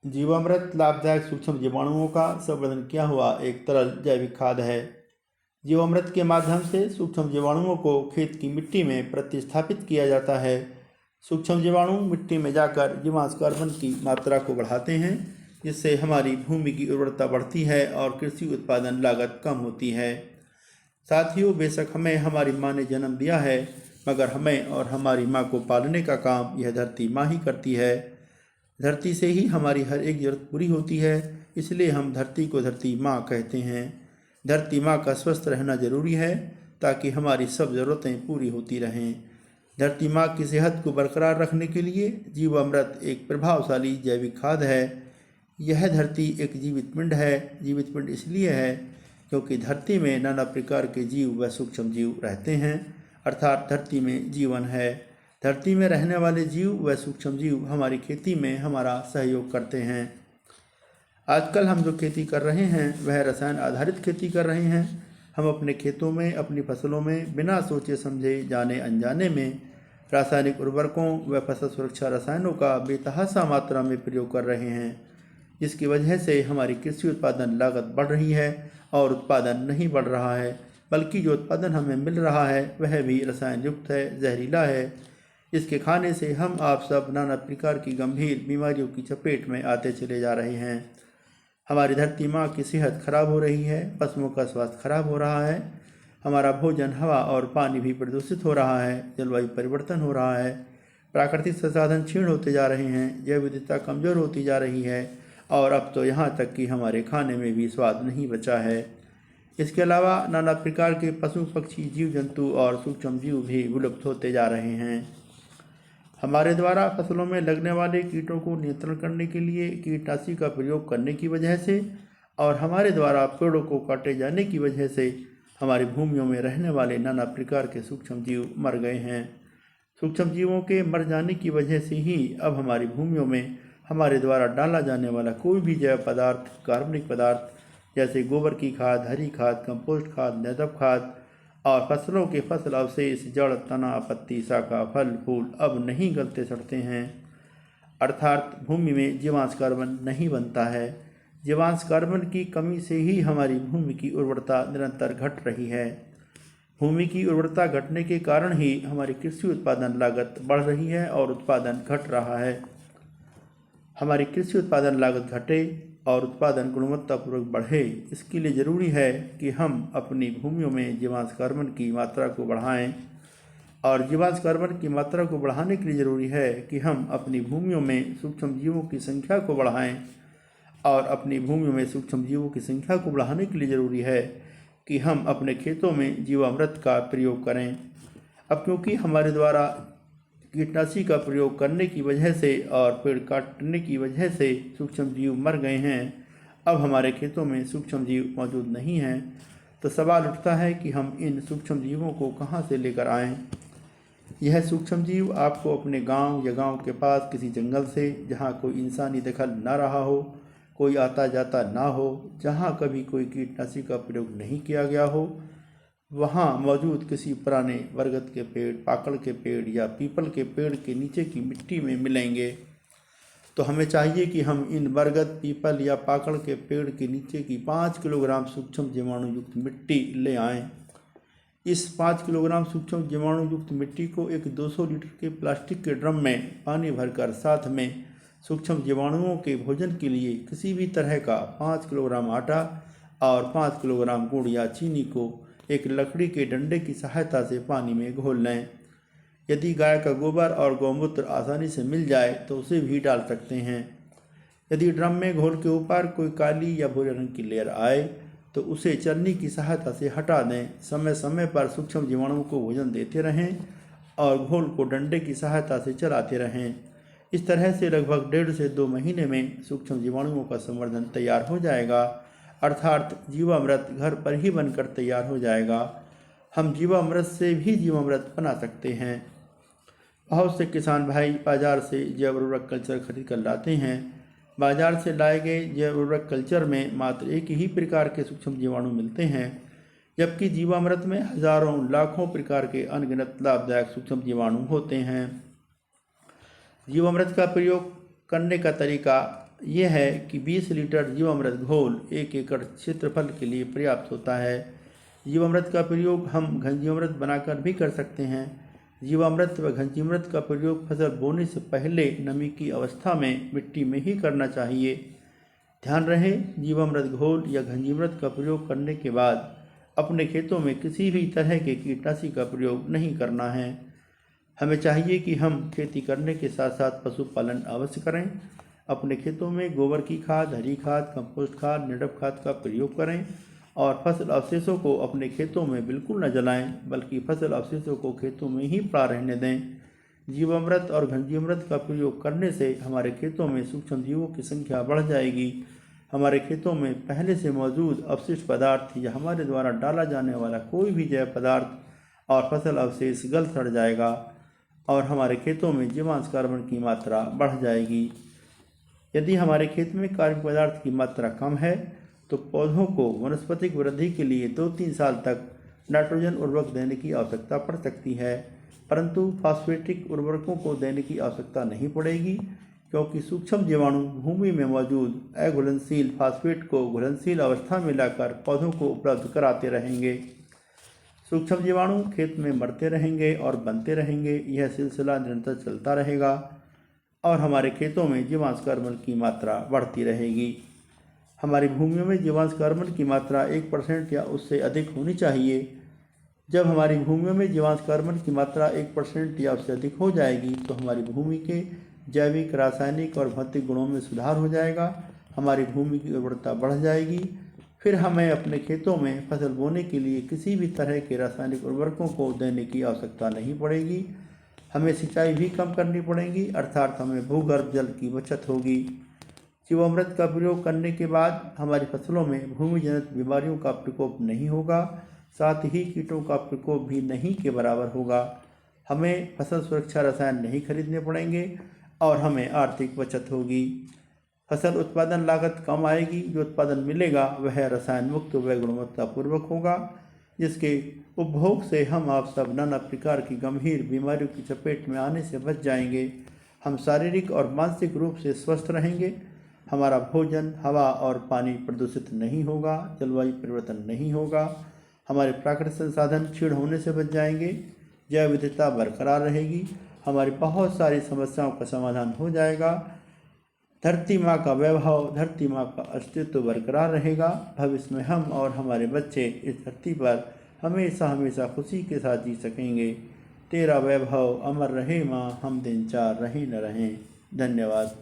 जीवामृत लाभदायक सूक्ष्म जीवाणुओं का संवर्धन किया हुआ एक तरल जैविक खाद है। जीवामृत के माध्यम से सूक्ष्म जीवाणुओं को खेत की मिट्टी में प्रतिस्थापित किया जाता है। सूक्ष्म जीवाणु मिट्टी में जाकर जीवांश कार्बन की मात्रा को बढ़ाते हैं, जिससे हमारी भूमि की उर्वरता बढ़ती है और कृषि उत्पादन लागत कम होती है। साथियों, बेशक हमें हमारी माँ ने जन्म दिया है, मगर हमें और हमारी माँ को पालने का काम यह धरती माँ ही करती है। धरती से ही हमारी हर एक जरूरत पूरी होती है, इसलिए हम धरती को धरती माँ कहते हैं। धरती माँ का स्वस्थ रहना जरूरी है ताकि हमारी सब ज़रूरतें पूरी होती रहें। धरती माँ की सेहत को बरकरार रखने के लिए जीवामृत एक प्रभावशाली जैविक खाद है। यह धरती एक जीवित पिंड है। जीवित पिंड इसलिए है क्योंकि धरती में नाना प्रकार के जीव व सूक्ष्म जीव रहते हैं, अर्थात धरती में जीवन है। धरती में रहने वाले जीव व सूक्ष्म जीव हमारी खेती में हमारा सहयोग करते हैं। आजकल हम जो खेती कर रहे हैं वह रसायन आधारित खेती कर रहे हैं। हम अपने खेतों में अपनी फसलों में बिना सोचे समझे जाने अनजाने में रासायनिक उर्वरकों व फसल सुरक्षा रसायनों का बेतहाशा मात्रा में प्रयोग कर रहे हैं, जिसकी वजह से हमारी कृषि उत्पादन लागत बढ़ रही है और उत्पादन नहीं बढ़ रहा है, बल्कि जो उत्पादन हमें मिल रहा है वह भी रसायन युक्त है, जहरीला है। इसके खाने से हम आप सब नाना प्रकार की गंभीर बीमारियों की चपेट में आते चले जा रहे हैं। हमारी धरती माँ की सेहत खराब हो रही है, पशुओं का स्वास्थ्य खराब हो रहा है, हमारा भोजन, हवा और पानी भी प्रदूषित हो रहा है, जलवायु परिवर्तन हो रहा है, प्राकृतिक संसाधन क्षीण होते जा रहे हैं, जैव विविधता कमज़ोर होती जा रही है और अब तो यहाँ तक कि हमारे खाने में भी स्वाद नहीं बचा है। इसके अलावा नाना प्रकार के पशु पक्षी, जीव जंतु और सूक्ष्म जीव भी विलुप्त होते जा रहे हैं। हमारे द्वारा फसलों में लगने वाले कीटों को नियंत्रण करने के लिए कीटनाशी का प्रयोग करने की वजह से और हमारे द्वारा पेड़ों को काटे जाने की वजह से हमारी भूमियों में रहने वाले नाना प्रकार के सूक्ष्म जीव मर गए हैं। सूक्ष्म जीवों के मर जाने की वजह से ही अब हमारी भूमियों में हमारे द्वारा डाला जाने वाला कोई भी जैव पदार्थ, कार्बनिक पदार्थ जैसे गोबर की खाद, हरी खाद, कंपोस्ट खाद, नैदव खाद और फसलों के फसल अवशेष, जड़, तना, पत्ती, शाखा, फल, फूल अब नहीं गलते सड़ते हैं, अर्थात भूमि में जीवांश कार्बन नहीं बनता है। जीवांश कार्बन की कमी से ही हमारी भूमि की उर्वरता निरंतर घट रही है। भूमि की उर्वरता घटने के कारण ही हमारी कृषि उत्पादन लागत बढ़ रही है और उत्पादन घट रहा है। हमारी कृषि उत्पादन लागत घटे और उत्पादन गुणवत्तापूर्वक बढ़े, इसके लिए ज़रूरी है कि हम अपनी भूमियों में जीवांश कार्बन की मात्रा को बढ़ाएं। और जीवांश कार्बन की मात्रा को बढ़ाने के लिए ज़रूरी है कि हम अपनी भूमियों में सूक्ष्म जीवों की संख्या को बढ़ाएं। और अपनी भूमियों में सूक्ष्म जीवों की संख्या को बढ़ाने के लिए ज़रूरी है कि हम अपने खेतों में जीवामृत का प्रयोग करें। अब क्योंकि हमारे द्वारा कीटनाशी का प्रयोग करने की वजह से और पेड़ काटने की वजह से सूक्ष्म जीव मर गए हैं, अब हमारे खेतों में सूक्ष्म जीव मौजूद नहीं हैं, तो सवाल उठता है कि हम इन सूक्ष्म जीवों को कहाँ से लेकर आएँ। यह सूक्ष्म जीव आपको अपने गांव या गांव के पास किसी जंगल से, जहां कोई इंसानी दखल न रहा हो, कोई आता जाता ना हो, जहां कभी कोई कीटनाशी का प्रयोग नहीं किया गया हो, वहां मौजूद किसी पुराने बरगद के पेड़, पाकड़ के पेड़ या पीपल के पेड़ के नीचे की मिट्टी में मिलेंगे। तो हमें चाहिए कि हम इन बरगद, पीपल या पाकड़ के पेड़ के नीचे की 5 किलोग्राम सूक्ष्म जीवाणु युक्त मिट्टी ले आएं। इस 5 किलोग्राम सूक्ष्म जीवाणु युक्त मिट्टी को एक 200 लीटर के प्लास्टिक के ड्रम में पानी भरकर साथ में सूक्ष्म जीवाणुओं के भोजन के लिए किसी भी तरह का 5 किलोग्राम आटा और 5 किलोग्राम गुड़ या चीनी को एक लकड़ी के डंडे की सहायता से पानी में घोल लें। यदि गाय का गोबर और गौमूत्र आसानी से मिल जाए तो उसे भी डाल सकते हैं। यदि ड्रम में घोल के ऊपर कोई काली या भूरे रंग की लेयर आए तो उसे चलनी की सहायता से हटा दें। समय समय पर सूक्ष्म जीवाणुओं को भोजन देते रहें और घोल को डंडे की सहायता से चलाते रहें। इस तरह से लगभग 1.5 से 2 महीने में सूक्ष्म जीवाणुओं का संवर्धन तैयार हो जाएगा, अर्थात जीवामृत घर पर ही बनकर तैयार हो जाएगा। हम जीवामृत से भी जीवामृत बना सकते हैं। बहुत से किसान भाई बाजार से जैव उर्वरक कल्चर खरीद कर लाते हैं। बाजार से लाए गए जैव उर्वरक कल्चर में मात्र एक ही प्रकार के सूक्ष्म जीवाणु मिलते हैं, जबकि जीवामृत में हजारों लाखों प्रकार के अनगिनत लाभदायक सूक्ष्म जीवाणु होते हैं। जीवामृत का प्रयोग करने का तरीका यह है कि 20 लीटर जीवामृत घोल 1 एकड़ क्षेत्रफल के लिए पर्याप्त होता है। जीवामृत का प्रयोग हम घनजीवामृत बनाकर भी कर सकते हैं। जीवामृत व घनजीवामृत का प्रयोग फसल बोने से पहले नमी की अवस्था में मिट्टी में ही करना चाहिए। ध्यान रहे, जीवामृत घोल या घनजीवामृत का प्रयोग करने के बाद अपने खेतों में किसी भी तरह के कीटनाशी का प्रयोग नहीं करना है। हमें चाहिए कि हम खेती करने के साथ साथ पशुपालन अवश्य करें। अपने खेतों में गोबर की खाद, हरी खाद, कंपोस्ट खाद, निडप खाद का प्रयोग करें और फसल अवशेषों को अपने खेतों में बिल्कुल न जलाएं, बल्कि फसल अवशेषों को खेतों में ही पड़ा रहने दें। जीवामृत और घनजीवामृत का प्रयोग करने से हमारे खेतों में सूक्ष्म जीवों की संख्या बढ़ जाएगी। हमारे खेतों में पहले से मौजूद अपशिष्ट पदार्थ या हमारे द्वारा डाला जाने वाला कोई भी जैव पदार्थ और फसल अवशेष गल सड़ जाएगा और हमारे खेतों में जीवांश कार्बन की मात्रा बढ़ जाएगी। यदि हमारे खेत में कार्बनिक पदार्थ की मात्रा कम है तो पौधों को वनस्पतिक वृद्धि के लिए 2-3 साल तक नाइट्रोजन उर्वरक देने की आवश्यकता पड़ सकती है, परंतु फास्फेटिक उर्वरकों को देने की आवश्यकता नहीं पड़ेगी, क्योंकि सूक्ष्म जीवाणु भूमि में मौजूद अघुलनशील फास्फेट को घुलनशील अवस्था में लाकर पौधों को उपलब्ध कराते रहेंगे। सूक्ष्म जीवाणु खेत में मरते रहेंगे और बनते रहेंगे। यह सिलसिला निरंतर चलता रहेगा और हमारे खेतों में जीवांश कार्बन की मात्रा बढ़ती रहेगी। हमारी भूमियों में जीवांश कार्बन की मात्रा 1% या उससे अधिक होनी चाहिए। जब हमारी भूमियों में जीवांश कार्बन की मात्रा 1% या उससे अधिक हो जाएगी तो हमारी भूमि के जैविक, रासायनिक और भौतिक गुणों में सुधार हो जाएगा। हमारी भूमि की उर्वरता बढ़ जाएगी। फिर हमें अपने खेतों में फसल बोने के लिए किसी भी तरह के रासायनिक उर्वरकों को देने की आवश्यकता नहीं पड़ेगी। हमें सिंचाई भी कम करनी पड़ेगी, अर्थात हमें भूगर्भ जल की बचत होगी। जीवामृत का प्रयोग करने के बाद हमारी फसलों में भूमिजनित बीमारियों का प्रकोप नहीं होगा, साथ ही कीटों का प्रकोप भी नहीं के बराबर होगा। हमें फसल सुरक्षा रसायन नहीं खरीदने पड़ेंगे और हमें आर्थिक बचत होगी। फसल उत्पादन लागत कम आएगी। जो उत्पादन मिलेगा वह रसायन मुक्त व गुणवत्तापूर्वक होगा, जिसके उपभोग से हम आप सब नाना प्रकार की गंभीर बीमारियों की चपेट में आने से बच जाएंगे। हम शारीरिक और मानसिक रूप से स्वस्थ रहेंगे। हमारा भोजन, हवा और पानी प्रदूषित नहीं होगा, जलवायु परिवर्तन नहीं होगा। हमारे प्राकृतिक संसाधन क्षीण होने से बच जाएंगे, जैव विविधता बरकरार रहेगी। हमारी बहुत सारी समस्याओं का समाधान हो जाएगा। धरती माँ का वैभव, धरती माँ का अस्तित्व बरकरार रहेगा। भविष्य में हम और हमारे बच्चे इस धरती पर हमेशा हमेशा खुशी के साथ जी सकेंगे। तेरा वैभव अमर रहे माँ, हम दिन चार रहें न रहें। धन्यवाद।